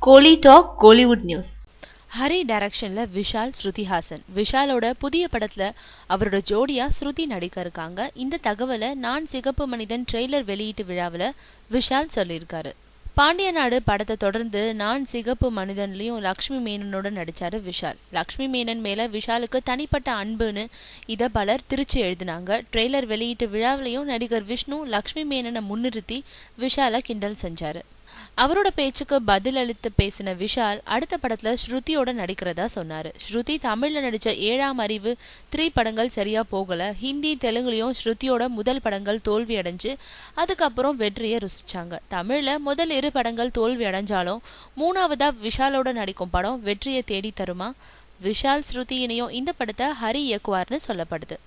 கோலி talk Kollywood news. Hari டைரக்ஷன்ல விஷால், ஸ்ருதி ஹாசன். விஷாலோட புதிய படத்துல அவரோட ஜோடியா ஸ்ருதி நடிக்க இருக்காங்க. இந்த தகவலை நான் சிகப்பு மனிதன் ட்ரெய்லர் வெளியீட்டு விழாவில் விஷால் சொல்லியிருக்காரு. பாண்டிய நாடு படத்தை தொடர்ந்து நான் சிகப்பு மனிதன்லயும் லக்ஷ்மி மேனனோட நடிச்சாரு விஷால். லக்ஷ்மி மேனன் மேல விஷாலுக்கு தனிப்பட்ட அன்புன்னு இத பலர் திருச்சி எழுதினாங்க. ட்ரெய்லர் வெளியீட்டு விழாவிலையும் நடிகர் விஷ்ணு லக்ஷ்மி மேனனை முன்னிறுத்தி விஷாலை கிண்டல் செஞ்சாரு. அவரோட பேச்சுக்கு பதில் அளித்து பேசின விஷால் அடுத்த படத்துல ஸ்ருதியோட நடிக்கிறதா சொன்னாரு. ஸ்ருதி தமிழ்ல நடிச்ச 7ஆம் அறிவு 3 படங்கள் சரியா போகல. ஹிந்தி, தெலுங்குலயும் ஸ்ருதியோட முதல் படங்கள் தோல்வி அடைஞ்சு அதுக்கப்புறம் வெற்றியை ருசிச்சாங்க. தமிழ்ல முதல் 2 படங்கள் தோல்வி அடைஞ்சாலும் 3ஆவதா விஷாலோட நடிக்கும் படம் வெற்றியை தேடி தருமா? விஷால், ஸ்ருதி இணையும் இந்த படத்தை ஹரி இயக்குவார்னு சொல்லப்படுது.